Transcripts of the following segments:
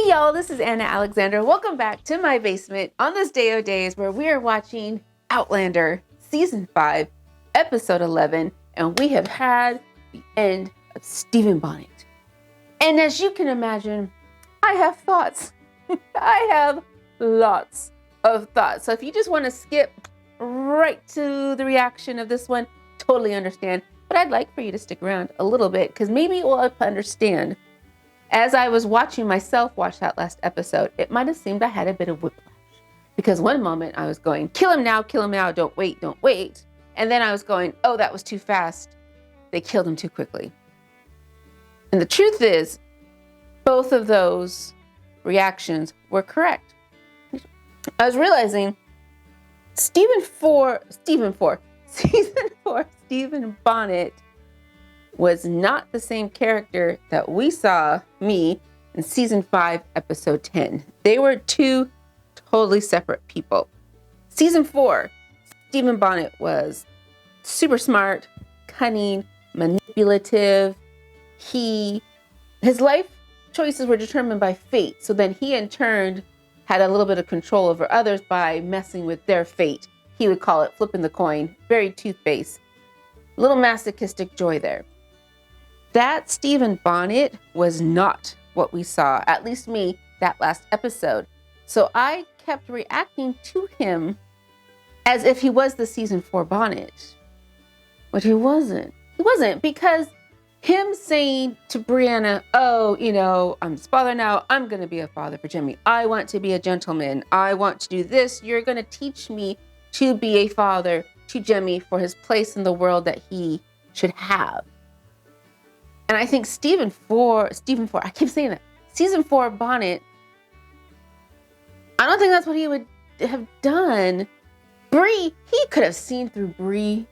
Hey y'all, this is Anna Alexander. Welcome back to my basement on this day of days where we are watching Outlander Season 5, Episode 11, and we have had the end of Stephen Bonnet. And as you can imagine, I have thoughts. I have lots of thoughts. So if you just want to skip right to the reaction of this one, totally understand. But I'd like for you to stick around a little bit because maybe it will help understand. As I was watching myself watch that last episode, it might have seemed I had a bit of whiplash. Because one moment I was going, kill him now, don't wait, don't wait. And then I was going, oh, that was too fast. They killed him too quickly. And the truth is, both of those reactions were correct. I was realizing Season 4, Stephen Bonnet was not the same character that we saw me in Season 5, Episode 10. They were two totally separate people. Season 4, Stephen Bonnet was super smart, cunning, manipulative. His life choices were determined by fate. So then he in turn had a little bit of control over others by messing with their fate. He would call it flipping the coin, very toothpaste. Little masochistic joy there. That Stephen Bonnet was not what we saw, at least me, that last episode. So I kept reacting to him as if he was the Season 4 Bonnet. But he wasn't. He wasn't, because him saying to Brianna, oh, I'm his father now. I'm going to be a father for Jimmy. I want to be a gentleman. I want to do this. You're going to teach me to be a father to Jimmy for his place in the world that he should have. And I think Season 4, I keep saying that, Season 4 Bonnet, I don't think that's what he would have done. Bree, he could have seen through Bree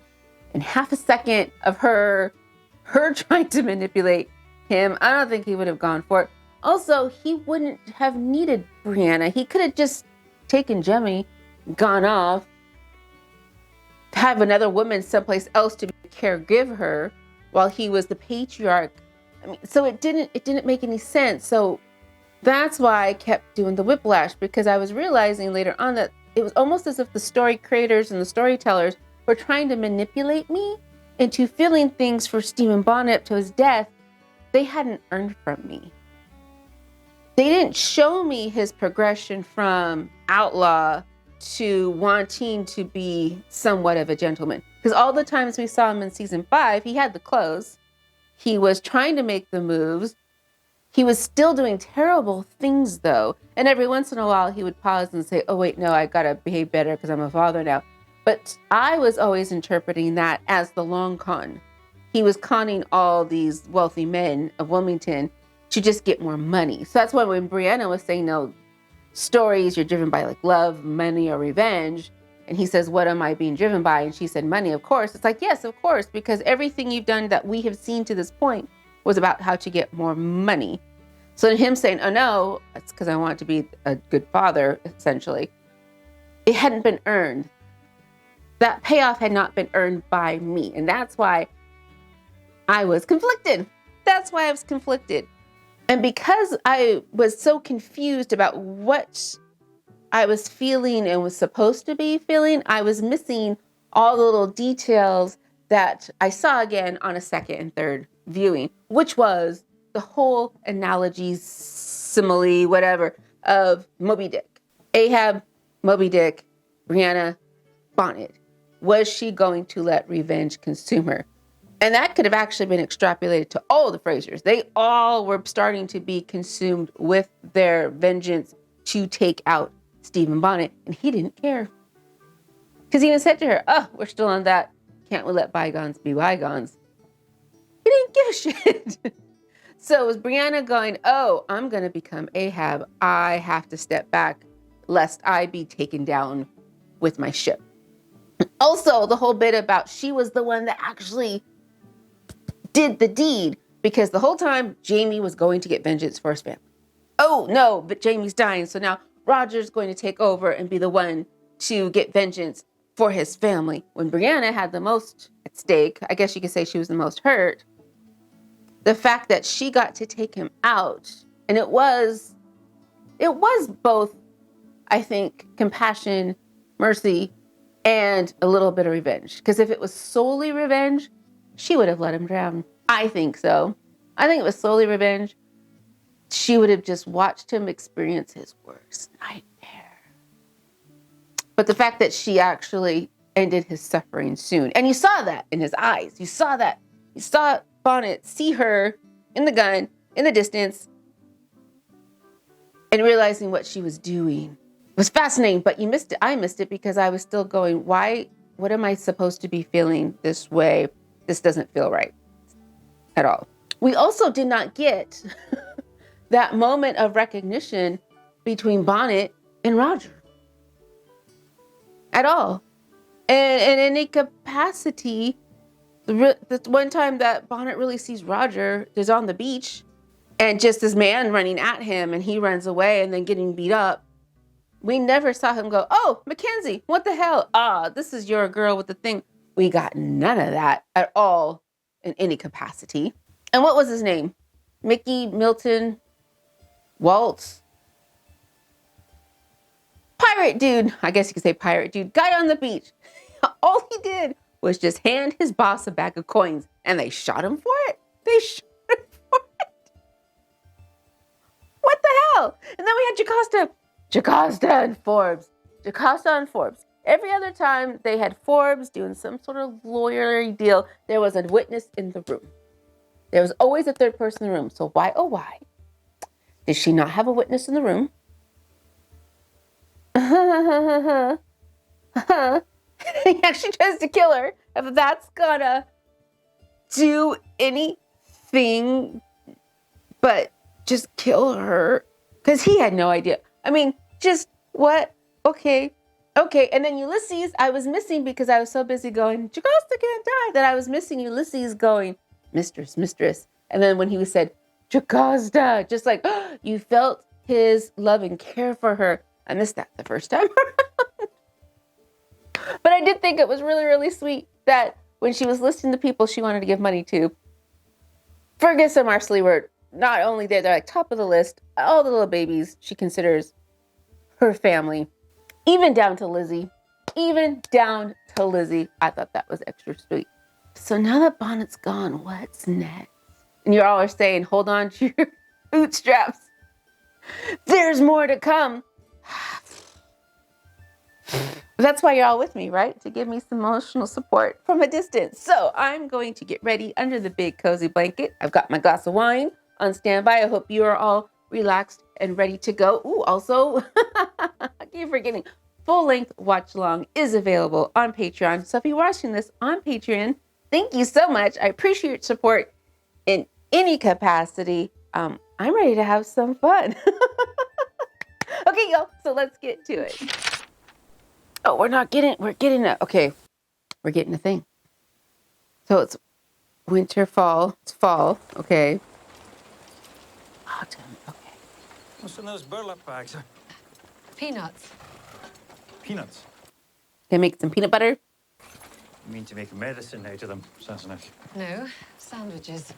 in half a second of her trying to manipulate him. I don't think he would have gone for it. Also, he wouldn't have needed Brianna. He could have just taken Jemmy, gone off, have another woman someplace else to caregive her while he was the patriarch. I mean, so it didn't make any sense. So that's why I kept doing the whiplash, because I was realizing later on that it was almost as if the story creators and the storytellers were trying to manipulate me into feeling things for Stephen Bonnet to his death they hadn't earned from me. They didn't show me his progression from outlaw to wanting to be somewhat of a gentleman. Because all the times we saw him in Season 5, he had the clothes. He was trying to make the moves. He was still doing terrible things, though. And every once in a while, he would pause and say, oh, wait, no, I got to behave better because I'm a father now. But I was always interpreting that as the long con. He was conning all these wealthy men of Wilmington to just get more money. So that's why when Brianna was saying, no, stories, you're driven by like love, money, or revenge. And he says, what am I being driven by? And she said, money, of course. It's like, yes, of course, because everything you've done that we have seen to this point was about how to get more money. So him saying, oh no, it's because I want to be a good father, essentially. It hadn't been earned. That payoff had not been earned by me. And that's why I was conflicted. And because I was so confused about what I was feeling and was supposed to be feeling, I was missing all the little details that I saw again on a second and third viewing, which was the whole analogy, simile, whatever, of Moby Dick. Ahab, Moby Dick, Brianna, Bonnet. Was she going to let revenge consume her? And that could have actually been extrapolated to all the Frasers. They all were starting to be consumed with their vengeance to take out Stephen Bonnet, and he didn't care. Because he even said to her, oh, we're still on that, can't we let bygones be bygones? He didn't give a shit. So it was Brianna going, oh, I'm going to become Ahab. I have to step back lest I be taken down with my ship. Also, the whole bit about she was the one that actually did the deed, because the whole time Jamie was going to get vengeance for his family. Oh no, but Jamie's dying, so now Roger's going to take over and be the one to get vengeance for his family. When Brianna had the most at stake, I guess you could say she was the most hurt, the fact that she got to take him out, and it was it was both, I think, compassion, mercy, and a little bit of revenge. Because if it was solely revenge, she would have let him drown. I think so. I think it was solely revenge. She would have just watched him experience his worst nightmare. But the fact that she actually ended his suffering soon. And you saw that in his eyes. You saw that. You saw Bonnet see her in the gun, in the distance, and realizing what she was doing. It was fascinating, but you missed it. I missed it because I was still going, why? What am I supposed to be feeling this way? This doesn't feel right at all. We also did not get that moment of recognition between Bonnet and Roger at all. And in any capacity, the one time that Bonnet really sees Roger is on the beach, and just this man running at him, and he runs away and then getting beat up. We never saw him go, oh, Mackenzie, what the hell? This is your girl with the thing. We got none of that at all in any capacity. And what was his name? Mickey, Milton, Waltz? Pirate dude. I guess you could say pirate dude. Guy on the beach. All he did was just hand his boss a bag of coins, and they shot him for it. They shot him for it. What the hell? And then we had Jocasta and Forbes. Jocasta and Forbes. Every other time they had Forbes doing some sort of lawyery deal, there was a witness in the room. There was always a third person in the room. So why, oh why, did she not have a witness in the room? He actually tries to kill her. If that's gonna do anything but just kill her, because he had no idea. I mean, just what? Okay. And then Ulysses, I was missing because I was so busy going, Jocasta can't die, that I was missing Ulysses going, mistress. And then when he said, Jocasta, just like, you felt his love and care for her. I missed that the first time. But I did think it was really, really sweet that when she was listing the people she wanted to give money to, Fergus and Marcelly were not only there, they're like top of the list. All the little babies she considers her family, even down to Lizzie. I thought that was extra sweet. So now that Bonnet's gone, what's next? And you're all saying, hold on to your bootstraps. There's more to come. That's why you're all with me, right? To give me some emotional support from a distance. So I'm going to get ready under the big cozy blanket. I've got my glass of wine on standby. I hope you are all relaxed and ready to go. Ooh, also, I keep forgetting, full-length watch-along is available on Patreon. So if you're watching this on Patreon, thank you so much. I appreciate your support in any capacity. I'm ready to have some fun. Okay, y'all, so let's get to it. Oh, we're getting a thing. So it's winter, fall. It's fall, okay. Autumn, okay. What's in those burlap bags? Peanuts. Peanuts? Can I make some peanut butter? You mean to make a medicine out of them, Sassenach? No, sandwiches.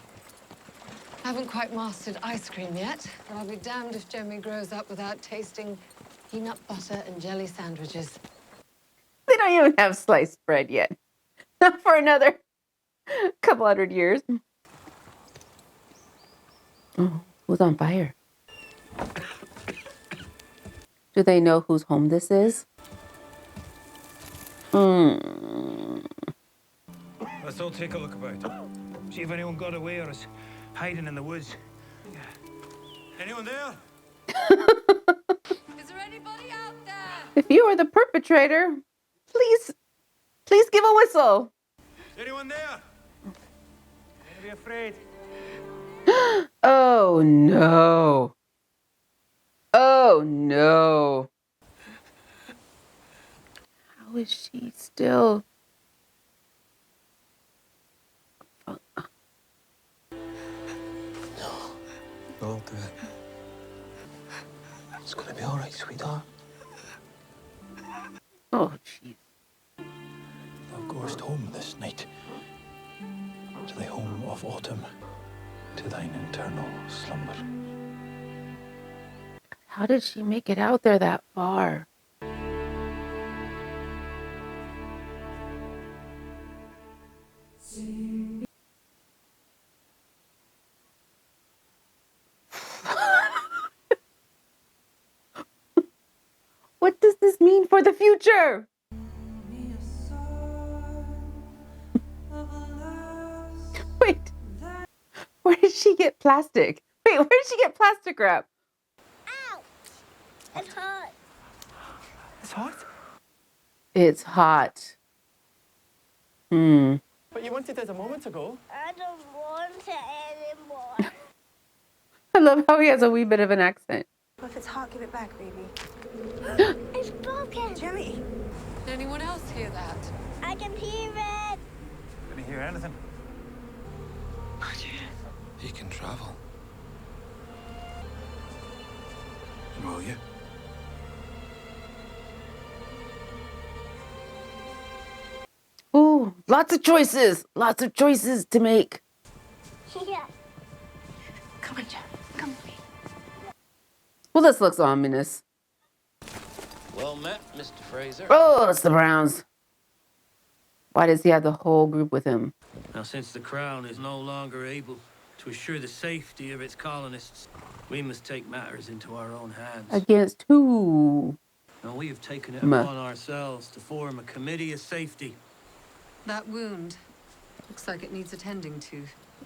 I haven't quite mastered ice cream yet, but I'll be damned if Jemmy grows up without tasting peanut butter and jelly sandwiches. They don't even have sliced bread yet. Not for another couple hundred years. Oh, who's on fire? Do they know whose home this is? Let's all take a look about. See if anyone got away or is hiding in the woods. Anyone there? Is there anybody out there? If you are the perpetrator, please give a whistle. Is anyone there? Don't be afraid. Oh no. Oh no. How is she still? No, don't do it. It's gonna be all right, sweetheart. Oh, jeez. Thou goest home this night, to thy home of autumn, to thine eternal slumber. How did she make it out there that far? What does this mean for the future? Wait, where did she get plastic? Wait, where did she get plastic wrap? Ow! It's hot. It's hot. It's hot. But you wanted it a moment ago. I don't want it anymore. I love how he has a wee bit of an accent. Well, if it's hot, give it back, baby. It's broken. Jimmy! Did anyone else hear that? I can hear it. Didn't hear anything. He can travel. And will you? Ooh, lots of choices. Lots of choices to make. Yeah. Come on, Jim. Come with me. Well, this looks ominous. Well met, Mr. Fraser. Oh, it's the Browns. Why does he have the whole group with him? Now, since the Crown is no longer able to assure the safety of its colonists, we must take matters into our own hands. Against who? Now, we have taken it Ma. upon ourselves to form a committee of safety. That wound looks like it needs attending to.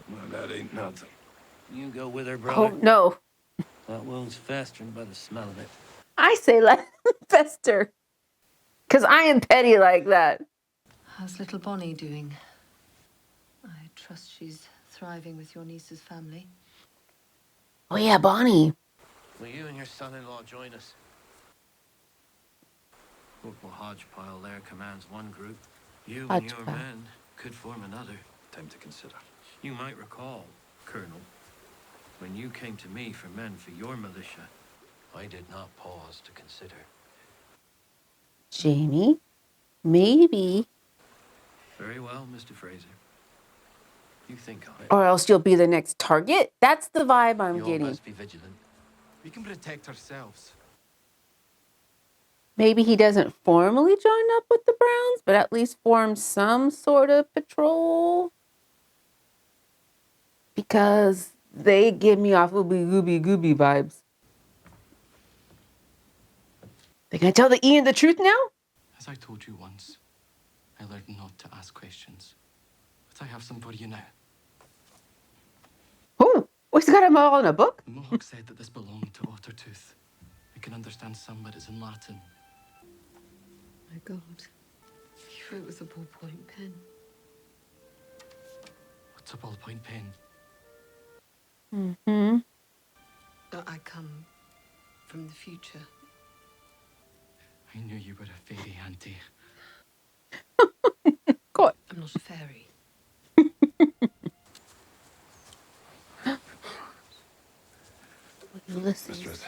Well, that ain't nothing. You go with her, Oh, brother. no. That wound's festering by the smell of it. I say let him fester. Because I am petty like that. How's little Bonnie doing? I trust she's thriving with your niece's family. Oh, yeah, Bonnie. Will you and your son-in-law join us? Corporal Hodgepile there commands one group. You and your Hodgepile. men could form another. Time to consider. You might recall, Colonel, when you came to me for men for your militia, I did not pause to consider. Jamie, maybe. Very well, Mr. Fraser. You think on it. Or else you'll be the next target. That's the vibe I'm You all getting. must be vigilant. We can protect ourselves. Maybe he doesn't formally join up with the Browns, but at least form some sort of patrol. Because they give me off ooby gooby vibes. They gonna tell the Ian the truth now? As I told you once, I learned not to ask questions. But I have some for you now. Oh, he's got them all in a book? The Mohawk said that this belonged to Ottertooth. I can understand some, but it's in Latin. My God. He wrote with a ballpoint pen. What's a ballpoint pen? Mm-hmm. I come from the future. I knew you were a fairy, Auntie. God. I'm not a fairy. Ulysses. Mistress.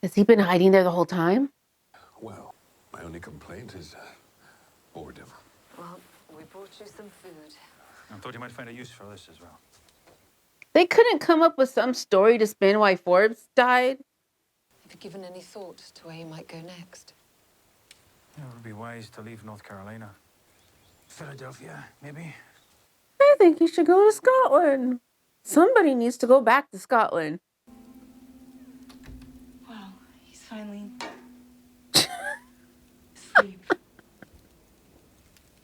Has he been hiding there the whole time? Well, my only complaint is boredom. Well, we brought you some food. I thought you might find a use for this as well. They couldn't come up with some story to spin why Forbes died? Have you given any thought to where you might go next? Yeah, it would be wise to leave North Carolina. Philadelphia, maybe? I think he should go to Scotland. Somebody needs to go back to Scotland. Wow, he's finally asleep.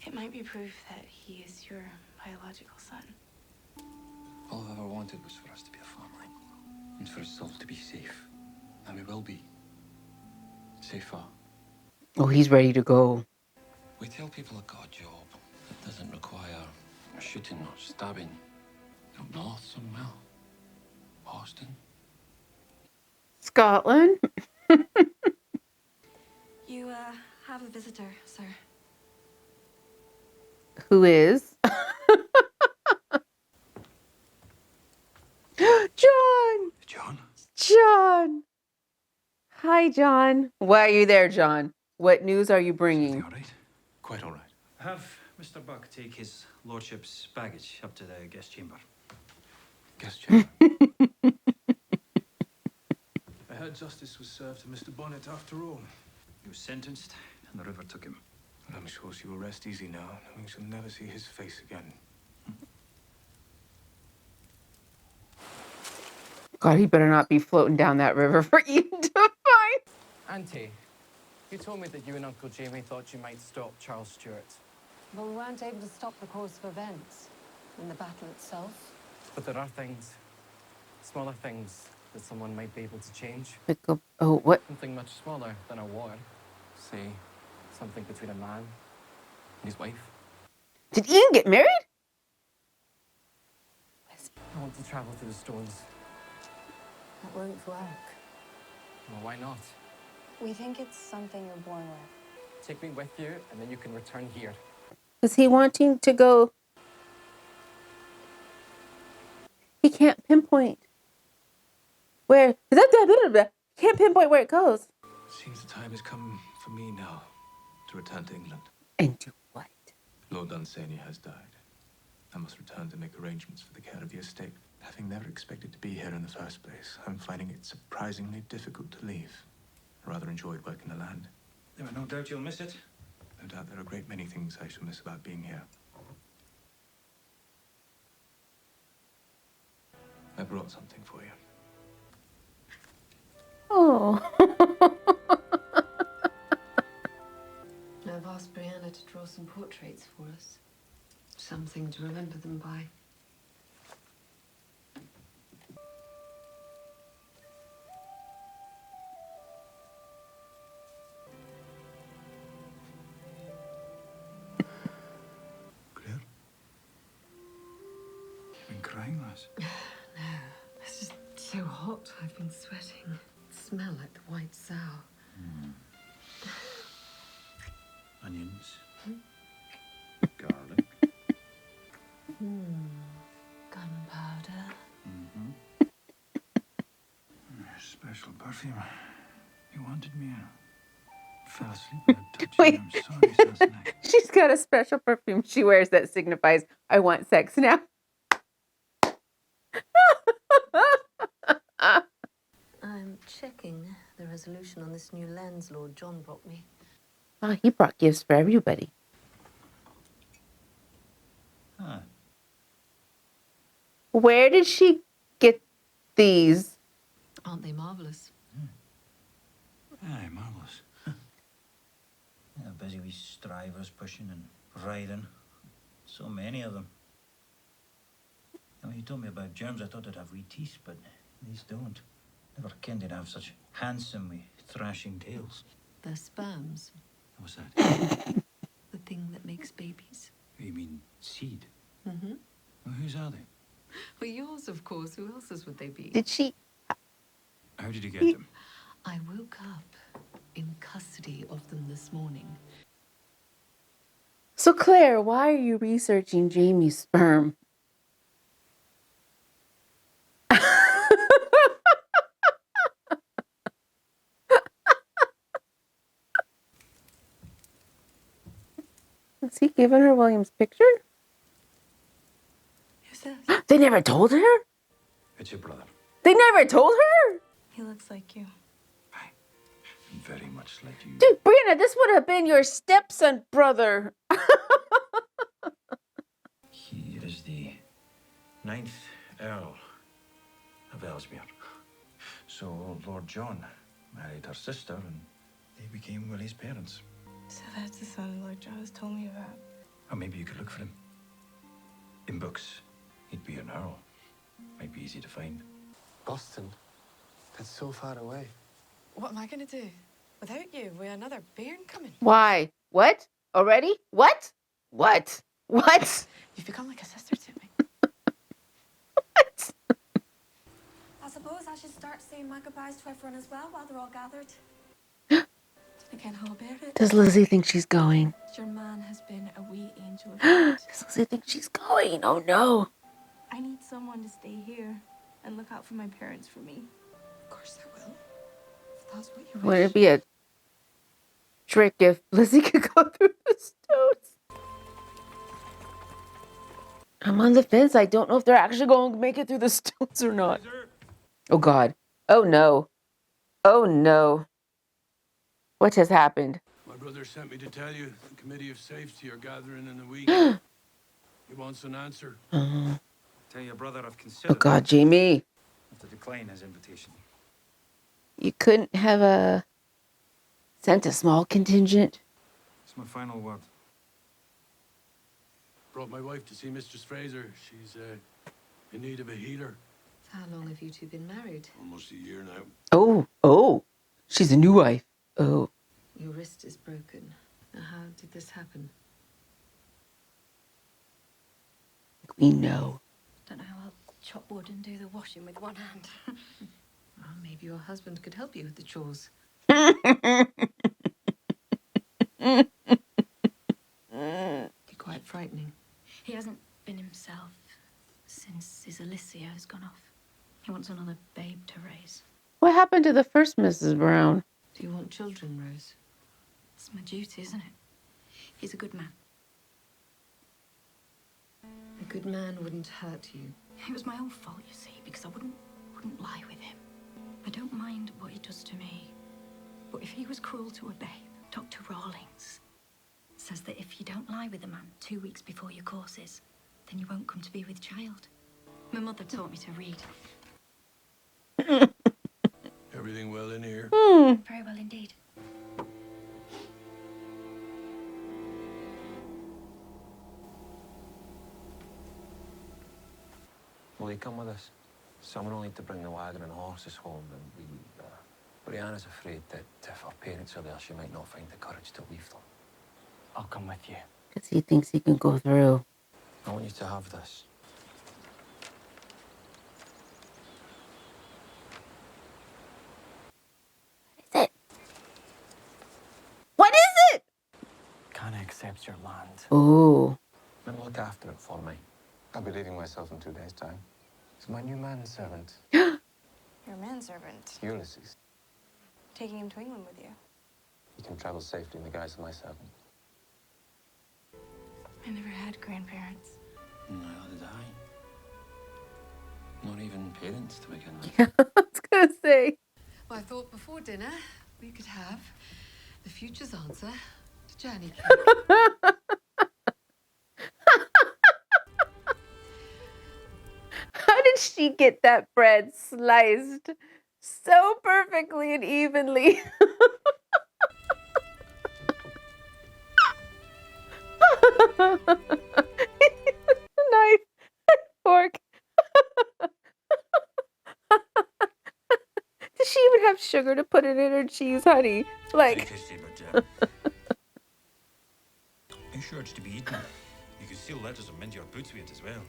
It might be proof that he is your biological son. All I've ever wanted was for us to be a family. And for us all to be safe. And we will be. Safer. Oh, he's ready to go. We tell people a god job that doesn't require shooting or stabbing. Up north somewhere. Boston. Scotland? You, have a visitor, sir. Who is? John! John? John! Hi, John. Why are you there, John? What news are you bringing? Everything all right? Quite all right. Have Mr. Buck take his lordship's baggage up to the guest chamber. Guest chamber. heard justice was served to Mr. Bonnet after all. He was sentenced, and the river took him. And I'm sure she will rest easy now, knowing she'll never see his face again. God, he better not be floating down that river for Eden to find. Auntie, you told me that you and Uncle Jamie thought you might stop Charles Stewart. But we weren't able to stop the course of events in the battle itself. But there are things, smaller things, that someone might be able to change. Oh, what? Something much smaller than a war. Say, something between a man and his wife. Did Ian get married? I want to travel through the stones. That won't work. Well, why not? We think it's something you're born with. Take me with you, and then you can return here. Is he wanting to go? He can't pinpoint where. Can't pinpoint where it goes. Seems the time has come for me now to return to England. And do what? Lord Dunsany has died. I must return to make arrangements for the care of the estate. Having never expected to be here in the first place, I'm finding it surprisingly difficult to leave. I rather enjoyed working the land. There are no doubt you'll miss it. No doubt there are a great many things I shall miss about being here. I brought something for you. Oh. I've asked Brianna to draw some portraits for us. Something to remember them by. Claire? You've been crying, lass. No, it's just so hot. I've been sweating. It smells like the white sow. Onions. Garlic. Gunpowder. Special perfume. You wanted me. I fell asleep without touching you. I'm sorry, Sassenach. She's got a special perfume she wears that signifies, I want sex now. I'm checking the resolution on this new lens Lord John brought me. Oh, he brought gifts for everybody. Ah, Where did she get these? Aren't they marvellous? aye, marvellous. Yeah, busy wee strivers pushing and riding. So many of them. And when you told me about germs, I thought they'd have wee teeth, but these don't. Never kenned they'd have such handsome wee thrashing tails. They're sperms, What's that? the thing that makes babies. You mean seed? Mm-hmm. Well, whose are they? Well, yours, of course. Who else's would they be? Did she? How did you get them? I woke up in custody of them this morning. So Claire, why are you researching Jamie's sperm? Is he giving her William's picture? Who's this? They never told her? It's your brother. They never told her? He looks like you. Aye. Very much like you. Dude, Brianna, this would have been your stepson brother. He is the 9th Earl of Ellesmere. So Lord John married her sister and they became Willie's parents. So that's the son Lord John has told me about. Or maybe you could look for him. In books, he'd be an earl. Might be easy to find. Boston? That's so far away. What am I going to do? Without you, with another bairn coming? Why? What? Already? What? What? What? You've become like a sister to me. What? I suppose I should start saying my goodbyes to everyone as well while they're all gathered. Again, how bear it. Does Lizzie think she's going? Your man has been a wee angel of Does light. Lizzie think she's going? Oh no. I need someone to stay here and look out for my parents for me. Of course I will. If that's what you wish. Would it be a trick if Lizzie could go through the stones? I'm on the fence. I don't know if they're actually going to make it through the stones or not. Oh God. Oh no. Oh no. What has happened? My brother sent me to tell you the Committee of Safety are gathering in a week. Oh He wants an answer. Tell your brother I've considered God, Jamie. to decline his invitation. You couldn't have sent a small contingent? It's my final word. Brought my wife to see Mistress Fraser. She's in need of a healer. How long have you two been married? Almost a year now. Oh. She's a new wife. Oh. Your wrist is broken. Now, how did this happen? We know. Don't know how I'll chop wood and do the washing with one hand. Well, maybe your husband could help you with the chores. Be quite frightening. He hasn't been himself since his Alicia has gone off. He wants another babe to raise. What happened to the first Mrs. Brown? Do you want children, Rose? It's my duty, isn't it? He's a good man. A good man wouldn't hurt you. It was my own fault, you see, because I wouldn't lie with him. I don't mind what he does to me, but if he was cruel to a babe, Dr. Rawlings says that if you don't lie with a man 2 weeks before your courses, then you won't come to be with child. My mother taught me to read. Everything well in here? Very well indeed. Will you come with us? Someone will need to bring the wagon and horses home, and Brianna's afraid that if her parents are there, she might not find the courage to leave them. I'll come with you. Because he thinks he can go through. I want you to have this. What is it? What is it? Can't accept your land. Oh. And look after it for me. I'll be leaving myself in 2 days' time. It's my new manservant, Your manservant. Ulysses. Taking him to England with you. He can travel safely in the guise of my servant. I never had grandparents. Neither did I. Not even parents to begin with. I was going to say. Well, I thought before dinner we could have the future's answer to Journeycakes. How did she get that bread sliced so perfectly and evenly? Knife, fork. Does she even have sugar to put it in her cheese, honey? Like. Tasty, but you sure it's to be eaten? You can seal letters and mend your boots with it as well.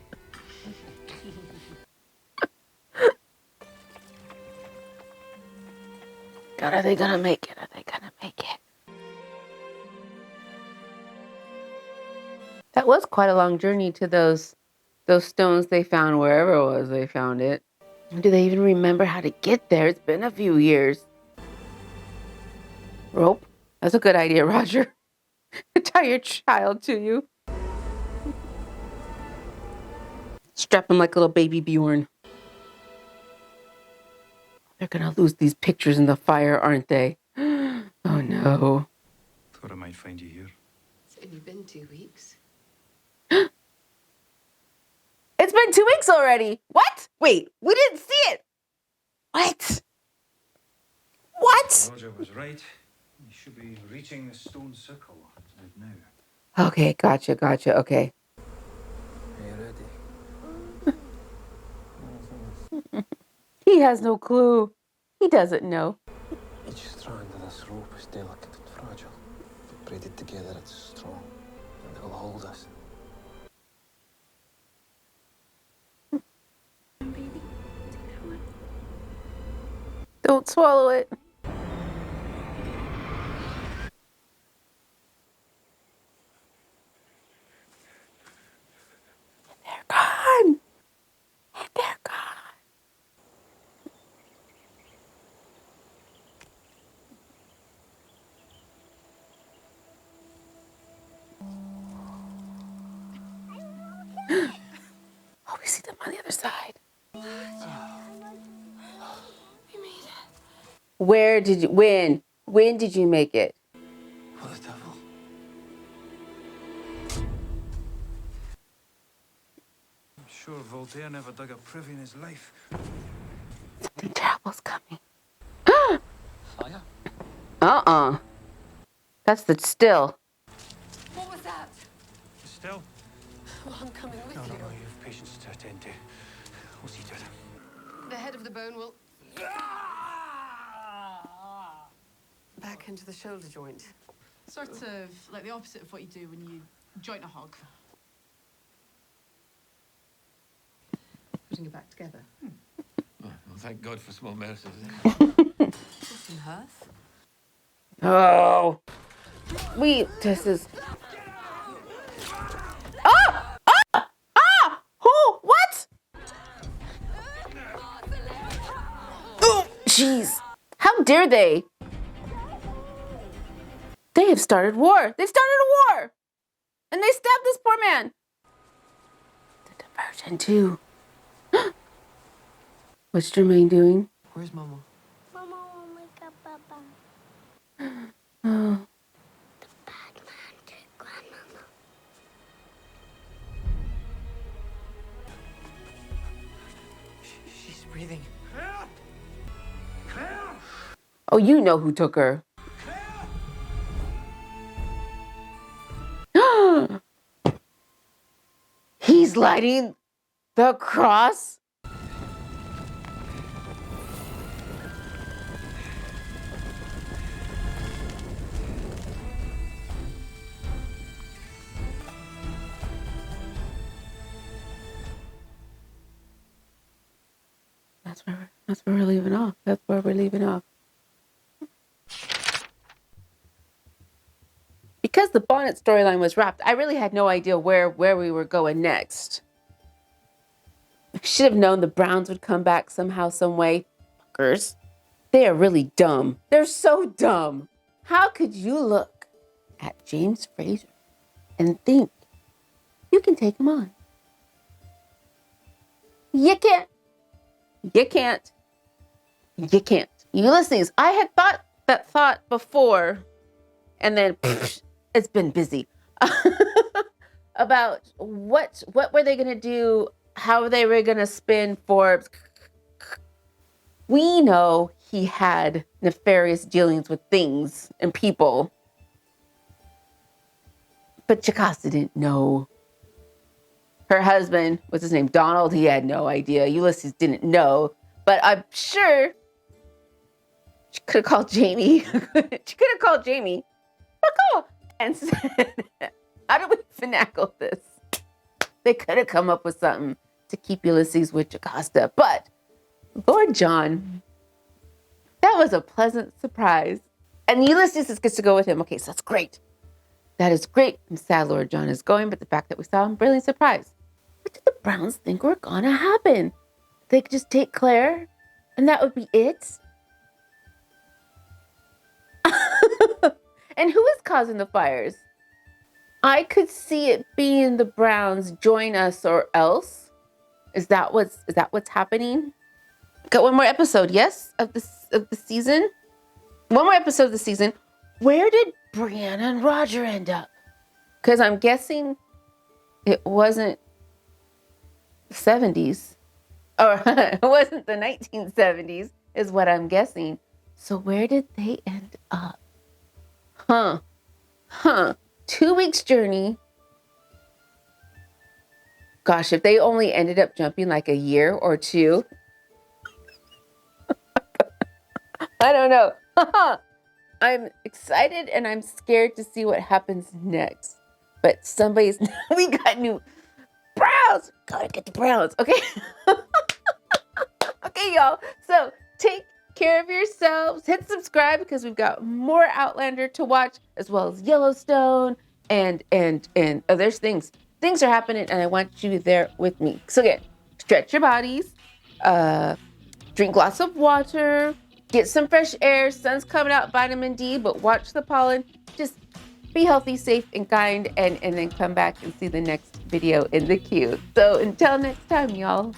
God, are they gonna make it? Are they gonna make it? That was quite a long journey to those stones they found wherever it was they found it. Do they even remember how to get there? It's been a few years. Rope? That's a good idea, Roger. Tie your child to you. Strap him like a little baby Bjorn. They're gonna lose these pictures in the fire, aren't they? Oh no. Thought I might find you here. It's only been 2 weeks. It's been 2 weeks already. What? Wait, we didn't see it. What? What? Roger was right. You should be reaching the stone circle right now. Okay, gotcha. Okay. Are you ready? He has no clue. He doesn't know. Each strand of this rope is delicate and fragile, but braided together it's strong, and it will hold us. Don't swallow it. They're gone. They're gone. Oh, we see them on the other side. We made it. when did you make it? What the devil? I'm sure Voltaire never dug a privy in his life. Something terrible's coming. Fire? That's the still. What was that? Still? Well, I'm coming with you. No, you have patients to attend to. We'll see to it. The head of the bone will... back into the shoulder joint. Sort of like the opposite of what you do when you joint a hog. Putting it back together. Well, thank God for small mercies. Some hearth. Oh. This is... Who? What? Oh, jeez. How dare they? They have started war. They've started a war. And they stabbed this poor man. The diversion too. What's Jermaine doing? Where's Mama? Mama won't wake up Papa. Oh. The bad man took Grandmama. She's breathing. Oh, you know who took her. He's lighting the cross. That's where we're leaving off. That's where we're leaving off. Because the Bonnet storyline was wrapped, I really had no idea where we were going next. I should have known the Browns would come back somehow, some way. Fuckers. They are really dumb. They're so dumb. How could you look at James Fraser and think you can take him on? You can't. You can't. You can't. Ulysses, I had thought that thought before, and then it's been busy. About what were they gonna do, how they were gonna spin Forbes. We know he had nefarious dealings with things and people. But Jocasta didn't know. Her husband, what's his name? Donald, he had no idea. Ulysses didn't know. But I'm sure she could have called Jamie. She could have called Jamie. And said, how do we finagle this? They could have come up with something to keep Ulysses with Jocasta. But Lord John, that was a pleasant surprise. And Ulysses gets to go with him. Okay, so that's great. That is great. I'm sad Lord John is going, but the fact that we saw him, really surprised. What did the Browns think were gonna happen? They could just take Claire and that would be it? And who is causing the fires? I could see it being the Browns. Join us or else. Is that what's happening? Got one more episode, yes, of the season. One more episode of the season. Where did Brianna and Roger end up? Because I'm guessing it wasn't the 70s. Or it wasn't the 1970s, is what I'm guessing. So where did they end up? 2 weeks journey. Gosh, if they only ended up jumping like a year or two. I don't know. I'm excited and I'm scared to see what happens next. But we got new Browns. Gotta get the Browns, okay? Okay, y'all. So take care of yourselves. Hit subscribe because we've got more Outlander to watch, as well as Yellowstone and there's things. Things are happening and I want you there with me. So again, stretch your bodies, drink lots of water, get some fresh air, sun's coming out, vitamin D, but watch the pollen. Just be healthy, safe, and kind, and then come back and see the next video in the queue. So until next time, y'all.